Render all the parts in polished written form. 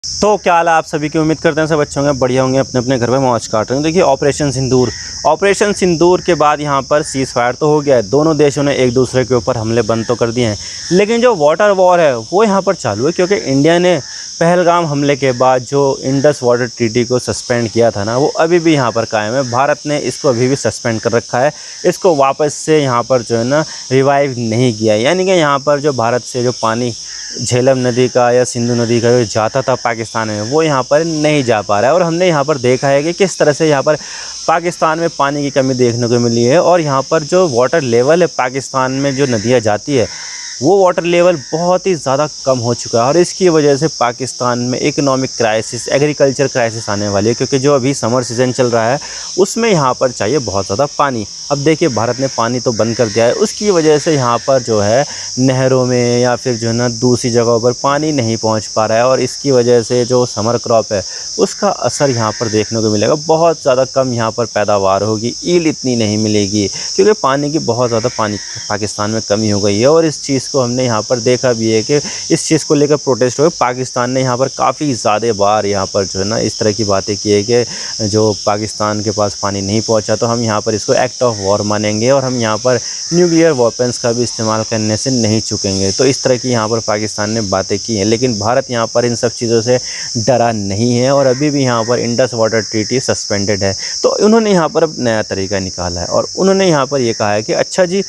तो क्या हाल है आप सभी की। उम्मीद करते हैं सब अच्छे होंगे, बढ़िया होंगे, अपने अपने घर में मौज काट रहे हैं। देखिए ऑपरेशन सिंदूर के बाद यहाँ पर सीज़ फायर तो हो गया है। दोनों देशों ने एक दूसरे के ऊपर हमले बंद तो कर दिए हैं, लेकिन जो वाटर वॉर है वो यहाँ पर चालू है, क्योंकि इंडिया ने पहलगाम हमले के बाद जो इंडस वाटर ट्रीटी को सस्पेंड किया था ना, वो अभी भी यहाँ पर कायम है। भारत ने इसको अभी भी सस्पेंड कर रखा है, इसको वापस से यहाँ पर जो है ना रिवाइव नहीं किया। यानी कि यहाँ पर जो भारत से जो पानी झेलम नदी का या सिंधु नदी का जो जाता था पाकिस्तान में, वो यहाँ पर नहीं जा पा रहा है। और हमने यहाँ पर देखा है कि किस तरह से यहाँ पर पाकिस्तान में पानी की कमी देखने को मिली है। और यहाँ पर जो वाटर लेवल है पाकिस्तान में, जो नदियाँ जाती है, वो वाटर लेवल बहुत ही ज़्यादा कम हो चुका है। और इसकी वजह से पाकिस्तान में इकोनॉमिक क्राइसिस, एग्रीकल्चर क्राइसिस आने वाली है, क्योंकि जो अभी समर सीज़न चल रहा है उसमें यहाँ पर चाहिए बहुत ज़्यादा पानी। अब देखिए भारत ने पानी तो बंद कर दिया है, उसकी वजह से यहाँ पर जो है नहरों में या फिर जो है ना दूसरी जगहों पर पानी नहीं पहुँच पा रहा है। और इसकी वजह से जो समर क्रॉप है उसका असर यहाँ पर देखने को मिलेगा। बहुत ज़्यादा कम यहाँ पर पैदावार होगी, ईल्ड इतनी नहीं मिलेगी, क्योंकि पानी की बहुत ज़्यादा पाकिस्तान में कमी हो गई है। और इस चीज़ को हमने यहाँ पर देखा भी है कि इस चीज़ को लेकर प्रोटेस्ट हुए। पाकिस्तान ने यहाँ पर काफ़ी ज़्यादा बार यहाँ पर जो है ना इस तरह की बातें की है कि जो पाकिस्तान के पास पानी नहीं पहुँचा तो हम यहाँ पर इसको एक्ट ऑफ वॉर मानेंगे और हम यहाँ पर न्यूक्लियर वेपन्स का भी इस्तेमाल करने से नहीं चूकेंगे। तो इस तरह की यहाँ पर पाकिस्तान ने बातें की हैं, लेकिन भारत यहाँ पर इन सब चीज़ों से डरा नहीं है और अभी भी यहाँ पर इंडस वाटर ट्रीटी सस्पेंडेड है। तो उन्होंने यहाँ पर अब नया तरीका निकाला है और उन्होंने यहाँ पर ये कहा है कि अच्छा जी,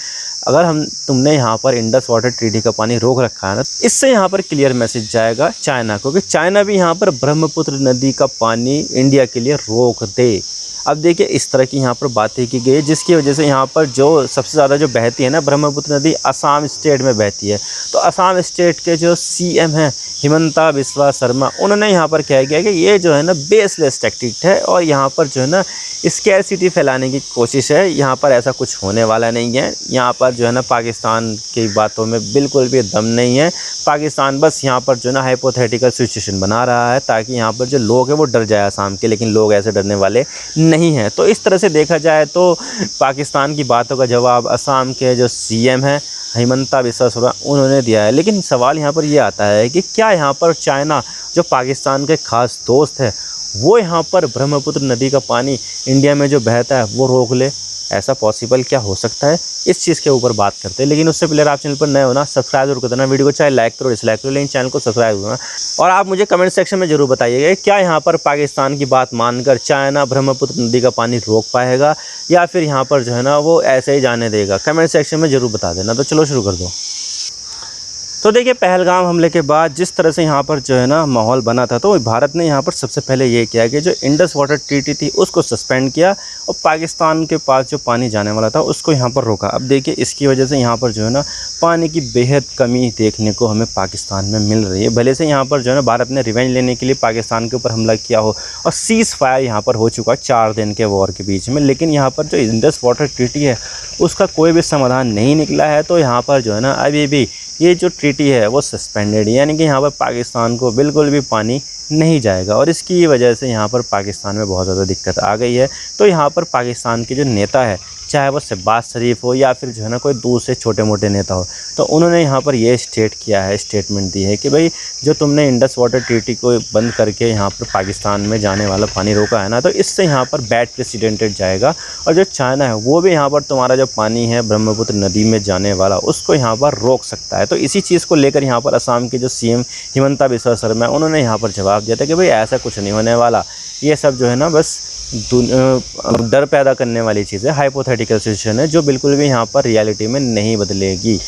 अगर तुमने यहाँ पर इंडस वाटर ट्रीटी का पानी रोक रखा है ना, इससे यहाँ पर क्लियर मैसेज जाएगा चाइना को कि चाइना भी यहाँ पर ब्रह्मपुत्र नदी का पानी इंडिया के लिए रोक दे। अब देखिए इस तरह की यहाँ पर बातें की गई, जिसकी वजह से यहाँ पर जो सबसे ज़्यादा जो बहती है ना ब्रह्मपुत्र नदी, असम स्टेट में बहती है। तो असम स्टेट के जो सीएम हैं हिमंता बिस्वा शर्मा, उन्होंने यहाँ पर कहा गया कि ये जो है ना बेसलेस टैक्टिक है और यहाँ पर जो है ना स्कैरसिटी फैलाने की कोशिश है। यहाँ पर ऐसा कुछ होने वाला नहीं है। यहाँ पर जो है ना पाकिस्तान की बातों में बिल्कुल भी दम नहीं है। पाकिस्तान बस यहाँ पर जो है ना हाइपोथेटिकल सिचुएशन बना रहा है ताकि यहाँ पर जो लोग हैं वो डर जाए आसाम के, लेकिन लोग ऐसे डरने वाले नहीं हैं। तो इस तरह से देखा जाए तो पाकिस्तान की बातों का जवाब असम के जो सीएम हैं हिमंता बिस्वा शर्मा, उन्होंने दिया है। लेकिन सवाल यहाँ पर ये आता है कि क्या यहाँ पर चाइना, जो पाकिस्तान के खास दोस्त है, वो यहाँ पर ब्रह्मपुत्र नदी का पानी इंडिया में जो बहता है वो रोक ले? ऐसा पॉसिबल क्या हो सकता है, इस चीज़ के ऊपर बात करते हैं। लेकिन उससे पहले आप चैनल पर नए हो ना, सब्सक्राइब जरूर कर देना। वीडियो को चाहे लाइक करो डिसलाइक करो, लेकिन चैनल को सब्सक्राइब करना। और आप मुझे कमेंट सेक्शन में जरूर बताइएगा क्या यहाँ पर पाकिस्तान की बात मानकर चाइना ब्रह्मपुत्र नदी का पानी रोक पाएगा या फिर यहाँ पर जो है ना वो ऐसे ही जाने देगा। कमेंट सेक्शन में ज़रूर बता देना। तो चलो शुरू कर दो। तो देखिए पहलगाम हमले के बाद जिस तरह से यहाँ पर जो है ना माहौल बना था, तो भारत ने यहाँ पर सबसे पहले ये किया कि जो इंडस वाटर ट्रीटी थी उसको सस्पेंड किया और पाकिस्तान के पास जो पानी जाने वाला था उसको यहाँ पर रोका। अब देखिए इसकी वजह से यहाँ पर जो है ना पानी की बेहद कमी देखने को हमें पाकिस्तान में मिल रही है। भले से यहाँ पर जो है ना भारत ने रिवेंज लेने के लिए पाकिस्तान के ऊपर हमला किया हो और सीज़ फायर यहाँ पर हो चुका 4 दिन के वॉर के बीच में, लेकिन यहाँ पर जो इंडस वाटर ट्रीटी है उसका कोई भी समाधान नहीं निकला है। तो यहाँ पर जो है ना अभी भी ये जो ट्रीटी है वो सस्पेंडेड है, यानी कि यहाँ पर पाकिस्तान को बिल्कुल भी पानी नहीं जाएगा। और इसकी वजह से यहाँ पर पाकिस्तान में बहुत ज़्यादा दिक्कत आ गई है। तो यहाँ पर पाकिस्तान के जो नेता है, चाहे वो शहबाज शरीफ हो या फिर जो है ना कोई दूसरे छोटे मोटे नेता हो, तो उन्होंने यहाँ पर ये स्टेटमेंट दी है कि भाई जो तुमने इंडस वाटर ट्रीटी को बंद करके यहाँ पर पाकिस्तान में जाने वाला पानी रोका है ना, तो इससे यहाँ पर बैड प्रेसिडेंटेड जाएगा। और जो चाइना है वो भी यहाँ पर तुम्हारा जो पानी है ब्रह्मपुत्र नदी में जाने वाला उसको यहाँ पर रोक सकता है। तो इसी चीज़ को लेकर यहाँ पर असम के जो सीएम हिमंता बिस्वा शर्मा, उन्होंने यहाँ पर जवाब दिया था कि भाई ऐसा कुछ नहीं होने वाला, ये सब जो है ना बस डर पैदा करने वाली चीज़ है, हाइपोथेटिकल सिचुएशन है जो बिल्कुल भी यहाँ पर रियलिटी में नहीं बदलेगी।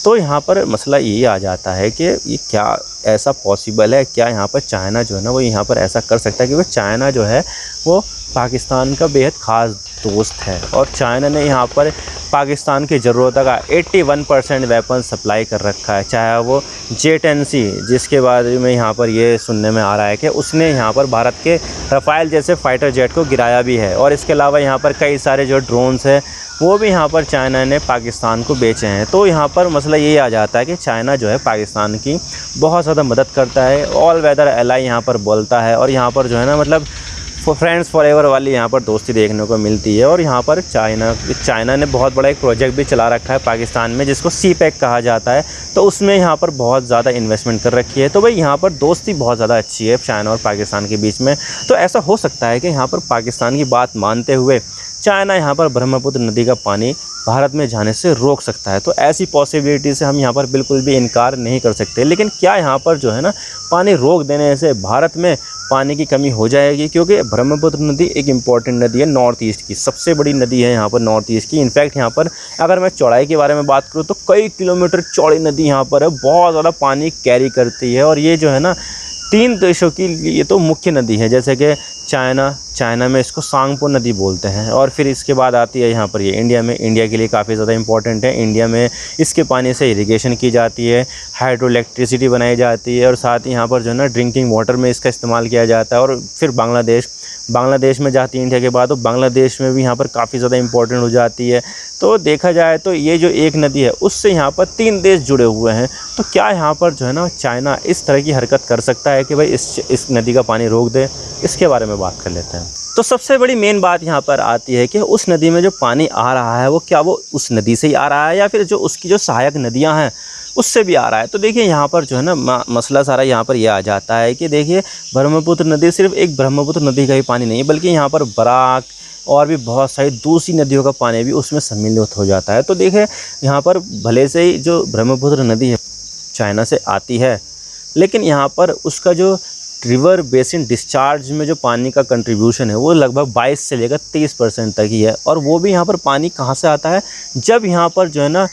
तो यहाँ पर मसला ये आ जाता है कि ये क्या ऐसा पॉसिबल है, क्या यहाँ पर चाइना जो है ना वो यहाँ पर ऐसा कर सकता है, क्योंकि चाइना जो है वो पाकिस्तान का बेहद ख़ास दोस्त है और चाइना ने यहाँ पर पाकिस्तान की ज़रूरत का 81% वेपन सप्लाई कर रखा है। चाहे वो J-10C, जिसके बारे में यहाँ पर ये सुनने में आ रहा है कि उसने यहाँ पर भारत के रफ़ाइल जैसे फाइटर जेट को गिराया भी है। और इसके अलावा यहाँ पर कई सारे जो ड्रोन्स हैं वो भी यहाँ पर चाइना ने पाकिस्तान को बेचे हैं। तो यहाँ पर मसला ये आ जाता है कि चाइना जो है पाकिस्तान की बहुत ज़्यादा मदद करता है, ऑल वेदर एलाई यहाँ पर बोलता है और यहाँ पर जो है ना मतलब फ्रेंड्स फॉरएवर वाली यहाँ पर दोस्ती देखने को मिलती है। और यहाँ पर चाइना ने बहुत बड़ा एक प्रोजेक्ट भी चला रखा है पाकिस्तान में, जिसको CPEC कहा जाता है। तो उसमें यहाँ पर बहुत ज़्यादा इन्वेस्टमेंट कर रखी है। तो भाई यहाँ पर दोस्ती बहुत ज़्यादा अच्छी है चाइना और पाकिस्तान के बीच में। तो ऐसा हो सकता है कि यहाँ पर पाकिस्तान की बात मानते हुए चाइना यहाँ पर ब्रह्मपुत्र नदी का पानी भारत में जाने से रोक सकता है। तो ऐसी पॉसिबिलिटी से हम यहाँ पर बिल्कुल भी इनकार नहीं कर सकते। लेकिन क्या यहाँ पर जो है ना पानी रोक देने से भारत में पानी की कमी हो जाएगी? क्योंकि ब्रह्मपुत्र नदी एक इम्पॉर्टेंट नदी है, नॉर्थ ईस्ट की सबसे बड़ी नदी है यहाँ पर नॉर्थ ईस्ट की। इनफैक्ट यहाँ पर अगर मैं चौड़ाई के बारे में बात करूँ तो कई किलोमीटर चौड़ी नदी यहाँ पर है, बहुत ज़्यादा पानी कैरी करती है। और ये जो है ना 3 देशों की ये तो मुख्य नदी है, जैसे कि चाइना में इसको सांगपो नदी बोलते हैं। और फिर इसके बाद आती है यहाँ पर ये इंडिया के लिए काफ़ी ज़्यादा इंपॉर्टेंट है। इंडिया में इसके पानी से इरिगेशन की जाती है, हाइड्रो इलेक्ट्रिसिटी बनाई जाती है, और साथ ही यहाँ पर जो है ना ड्रिंकिंग वाटर में इसका इस्तेमाल किया जाता है। और फिर बांग्लादेश में जाती है इंडिया के बाद, तो बांग्लादेश में भी यहाँ पर काफ़ी ज़्यादा इंपॉर्टेंट हो जाती है। तो देखा जाए तो ये जो एक नदी है उससे यहाँ पर 3 देश जुड़े हुए हैं। तो क्या यहाँ पर जो है ना चाइना इस तरह की हरकत कर सकता है कि भाई इस नदी का पानी रोक दे? इसके बारे में बात कर लेते हैं। तो सबसे बड़ी मेन बात यहाँ पर आती है कि उस नदी में जो पानी आ रहा है वो क्या वो उस नदी से ही आ रहा है या फिर जो उसकी जो सहायक नदियाँ हैं उससे भी आ रहा है? तो देखिए यहाँ पर जो है ना मसला सारा यहाँ पर यह आ जाता है कि देखिए ब्रह्मपुत्र नदी सिर्फ एक ब्रह्मपुत्र नदी का ही पानी नहीं है, बल्कि यहाँ पर बराक और भी बहुत सारी दूसरी नदियों का पानी भी उसमें सम्मिलित हो जाता है। तो देखिए यहाँ पर भले से ही जो ब्रह्मपुत्र नदी है चाइना से आती है, लेकिन यहाँ पर उसका जो रिवर बेसिन डिस्चार्ज में जो पानी का कंट्रीब्यूशन है वो लगभग 22 से लेकर 30% तक ही है। और वो भी यहाँ पर पानी कहाँ से आता है? जब यहाँ पर जो है ना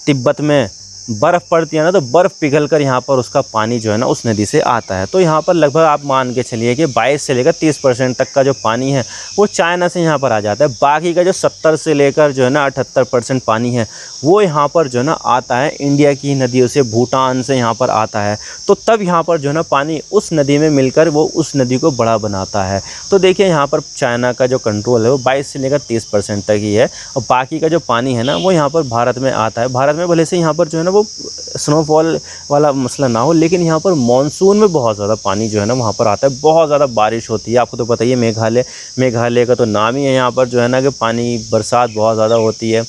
तिब्बत में बर्फ़ पड़ती है ना, तो बर्फ़ पिघल कर यहाँ पर उसका पानी जो है ना उस नदी से आता है। तो यहाँ पर लगभग आप मान के चलिए कि 22 से लेकर 30% तक का जो पानी है वो चाइना से यहाँ पर आ जाता है। बाकी का जो 70 से लेकर जो है ना 78% पानी है वो यहाँ पर जो है ना आता है इंडिया की नदियों से, भूटान से यहाँ पर आता है। तो तब यहाँ पर जो है ना पानी उस नदी में मिलकर वो उस नदी को बड़ा बनाता है। तो देखिए यहाँ पर चाइना का जो कंट्रोल है वो 22 से लेकर 30% तक ही है, और बाकी का जो पानी है ना वो यहाँ पर भारत में आता है। भारत में भले से यहाँ पर जो है ना वो स्नोफॉल वाला मसला ना हो, लेकिन यहाँ पर मानसून में बहुत ज़्यादा पानी जो है ना वहाँ पर आता है, बहुत ज़्यादा बारिश होती है। आपको तो पता ही है मेघालय का तो नाम ही है यहाँ पर जो है ना कि पानी बरसात बहुत ज़्यादा होती है।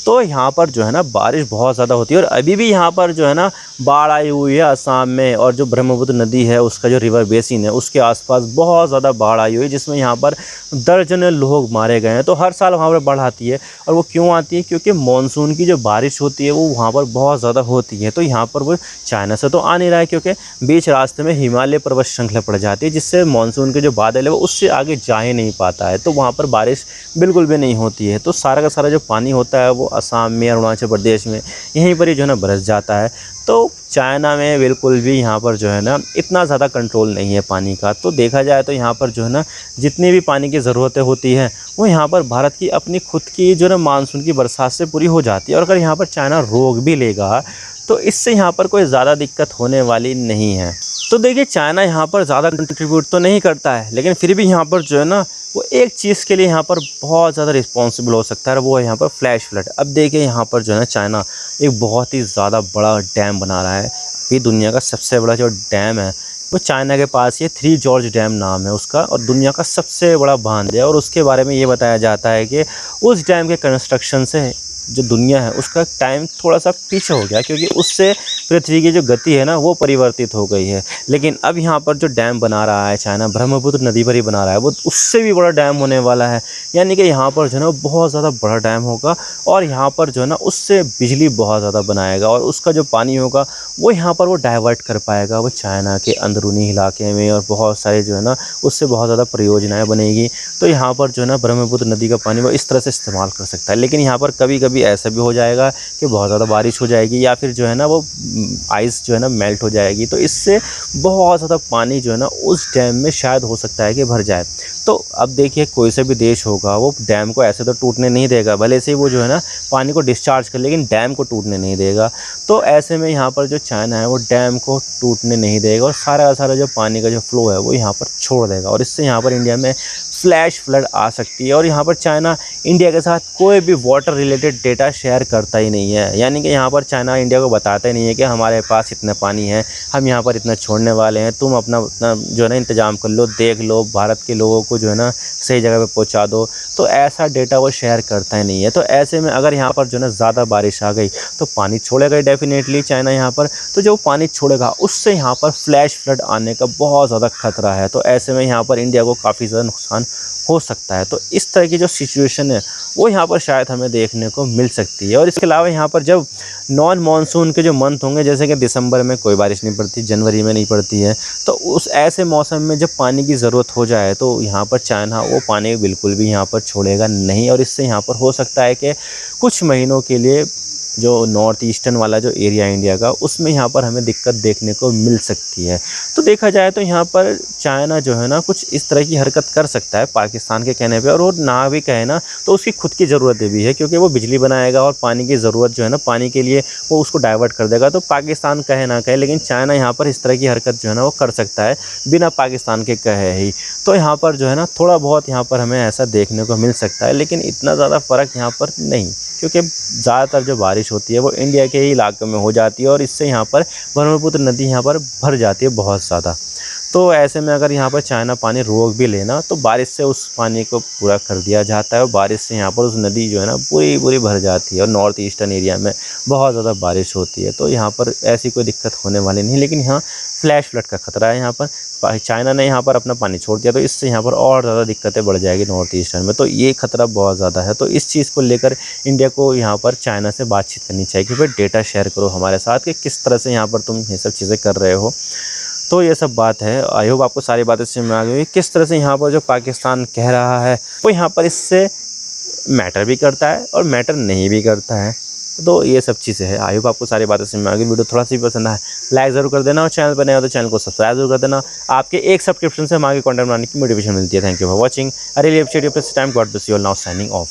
तो यहाँ पर जो है ना बारिश बहुत ज़्यादा होती है। और अभी भी यहाँ पर जो है ना बाढ़ आई हुई है असम में, और जो ब्रह्मपुत्र नदी है उसका जो रिवर बेसिन है उसके आसपास बहुत ज़्यादा बाढ़ आई हुई है, जिसमें यहाँ पर दर्जनों लोग मारे गए हैं। तो हर साल वहाँ पर बाढ़ आती है, और वो क्यों आती है? क्योंकि मानसून की जो बारिश होती है वो वहाँ पर बहुत ज़्यादा होती है। तो यहाँ पर वो चाइना से तो आ नहीं रहा है, क्योंकि बीच रास्ते में हिमालय पर्वत श्रृंखला पड़ जाती है, जिससे मानसून के जो बादल है वो उससे आगे जा ही नहीं पाता है। तो वहाँ पर बारिश बिल्कुल भी नहीं होती है। तो सारा का सारा जो पानी होता है वो असम में, अरुणाचल प्रदेश में यहीं पर ही जो है ना बरस जाता है। तो चाइना में बिल्कुल भी यहाँ पर जो है ना इतना ज़्यादा कंट्रोल नहीं है पानी का। तो देखा जाए तो यहाँ पर जो है ना जितनी भी पानी की ज़रूरतें होती हैं वो यहाँ पर भारत की अपनी खुद की जो है ना मानसून की बरसात से पूरी हो जाती है। और अगर यहाँ पर चाइना रोक भी लेगा तो इससे यहाँ पर कोई ज़्यादा दिक्कत होने वाली नहीं है। तो देखिए चाइना यहाँ पर ज़्यादा कंट्रीब्यूट तो नहीं करता है, लेकिन फिर भी यहाँ पर जो है ना वो एक चीज़ के लिए यहाँ पर बहुत ज़्यादा रिस्पॉन्सिबल हो सकता है, वो है यहाँ पर फ्लैश फ्लड। अब देखिए यहाँ पर जो है ना चाइना एक बहुत ही ज़्यादा बड़ा डैम बना रहा है। अभी दुनिया का सबसे बड़ा जो डैम है वो चाइना के पास, ये 3 जॉर्ज डैम नाम है उसका, और दुनिया का सबसे बड़ा बांध है। और उसके बारे में ये बताया जाता है कि उस डैम के कंस्ट्रक्शन से जो दुनिया है उसका टाइम थोड़ा सा पीछे हो गया, क्योंकि उससे पृथ्वी की जो गति है ना वो परिवर्तित हो गई है। लेकिन अब यहाँ पर जो डैम बना रहा है चाइना, ब्रह्मपुत्र नदी पर ही बना रहा है, वो उससे भी बड़ा डैम होने वाला है। यानी कि यहाँ पर जो है ना बहुत ज़्यादा बड़ा डैम होगा, और यहाँ पर जो है ना उससे बिजली बहुत ज़्यादा बनाएगा, और उसका जो पानी होगा वो यहाँ पर वो डाइवर्ट कर पाएगा वो चाइना के अंदरूनी इलाके में, और बहुत सारे जो है ना उससे बहुत ज़्यादा परियोजनाएँ बनेगी। तो यहाँ पर जो है ना ब्रह्मपुत्र नदी का पानी वो इस तरह से इस्तेमाल कर सकता है। लेकिन यहाँ पर कभी कभी ऐसा भी हो जाएगा कि बहुत ज़्यादा बारिश हो जाएगी, या फिर जो है ना वो आइस जो है ना मेल्ट हो जाएगी। तो इससे बहुत ज़्यादा पानी जो है ना उस डैम में शायद हो सकता है कि भर जाए। तो अब देखिए कोई से भी देश होगा वो डैम को ऐसे तो टूटने नहीं देगा, भले से वो जो है ना पानी को डिस्चार्ज कर, लेकिन डैम को टूटने नहीं देगा। तो ऐसे में यहाँ पर जो चाइना है वो डैम को टूटने नहीं देगा, और सारा का सारा जो पानी का जो फ्लो है वो यहाँ पर छोड़ देगा, और इससे यहाँ पर इंडिया में फ्लैश फ्लड आ सकती है। और यहाँ पर चाइना इंडिया के साथ कोई भी वाटर रिलेटेड डेटा शेयर करता ही नहीं है, यानी कि यहाँ पर चाइना इंडिया को बताता ही नहीं है कि हमारे पास इतना पानी है, हम यहाँ पर इतना छोड़ने वाले हैं, तुम अपना अपना जो है ना इंतज़ाम कर लो, देख लो, भारत के लोगों को जो है ना सही जगह पे पहुँचा दो। तो ऐसा डेटा वो शेयर करता ही नहीं है। तो ऐसे में अगर यहाँ पर जो है ना ज़्यादा बारिश आ गई तो पानी छोड़ेगा ही डेफिनेटली चाइना यहाँ पर। तो जो पानी छोड़ेगा उससे यहाँ पर फ्लैश फ्लड आने का बहुत ज़्यादा खतरा है। तो ऐसे में यहाँ पर इंडिया को काफ़ी ज़्यादा नुकसान हो सकता है। तो इस तरह की जो सिचुएशन है वो यहाँ पर शायद हमें देखने को मिल सकती है। और इसके अलावा यहाँ पर जब नॉन मानसून के जो मंथ होंगे, जैसे कि दिसंबर में कोई बारिश नहीं पड़ती, जनवरी में नहीं पड़ती है, तो उस ऐसे मौसम में जब पानी की ज़रूरत हो जाए तो यहाँ पर चाइना वो पानी बिल्कुल भी यहाँ पर छोड़ेगा नहीं। और इससे यहाँ पर हो सकता है कि कुछ महीनों के लिए जो नॉर्थ ईस्टर्न वाला जो एरिया इंडिया का, उसमें यहाँ पर हमें दिक्कत देखने को मिल सकती है। तो देखा जाए तो यहाँ पर चाइना जो है ना कुछ इस तरह की हरकत कर सकता है पाकिस्तान के कहने पे, और वो ना भी कहे ना तो उसकी खुद की ज़रूरतें भी है, क्योंकि वो बिजली बनाएगा और पानी की ज़रूरत जो है ना पानी के लिए वो उसको डाइवर्ट कर देगा। तो पाकिस्तान कहे ना कहे, लेकिन चाइना यहाँ पर इस तरह की हरकत जो है ना वो कर सकता है बिना पाकिस्तान के कहे ही। तो यहाँ पर जो है ना थोड़ा बहुत यहाँ पर हमें ऐसा देखने को मिल सकता है, लेकिन इतना ज़्यादा फ़र्क यहाँ पर नहीं, क्योंकि ज़्यादातर जो बारिश होती है वो इंडिया के ही इलाके में हो जाती है और इससे यहाँ पर ब्रह्मपुत्र नदी यहाँ पर भर जाती है बहुत ज़्यादा। तो ऐसे में अगर यहाँ पर चाइना पानी रोक भी लेना तो बारिश से उस पानी को पूरा कर दिया जाता है और बारिश से यहाँ पर उस नदी जो है ना पूरी भर जाती है। और नॉर्थ ईस्टर्न एरिया में बहुत ज़्यादा बारिश होती है, तो यहाँ पर ऐसी कोई दिक्कत होने वाली नहीं। लेकिन यहाँ फ्लैश फ्लड का खतरा है। यहाँ पर चाइना ने यहाँ पर अपना पानी छोड़ दिया तो इससे यहाँ पर और ज़्यादा दिक्कतें बढ़ जाएगी नॉर्थ ईस्टर्न में, तो ये खतरा बहुत ज़्यादा है। तो इस चीज़ को लेकर इंडिया को यहाँ पर चाइना से बातचीत करनी चाहिए कि भाई डेटा शेयर करो हमारे साथ कि किस तरह से यहाँ पर तुम ये सब चीज़ें कर रहे हो। तो ये सब बात है। आई होप आपको सारी बातें समझ में आ गई किस तरह से यहाँ पर जो पाकिस्तान कह रहा है वो यहाँ पर इससे मैटर भी करता है और मैटर नहीं भी करता है। तो ये सब चीज़ें हैं। आई होप आपको सारी बातें समझ में आ गई। वीडियो थोड़ा सा भी पसंद आए लाइक ज़रूर कर देना और चैनल पर नया हो तो चैनल को सब्सक्राइब जरूर कर देना। आपके एक सब्सक्रिप्शन से हमारे कंटेंट बनाने की मोटिवेशन मिलती है। Thank you for watching. I really appreciate your time. God bless you all. Now signing off.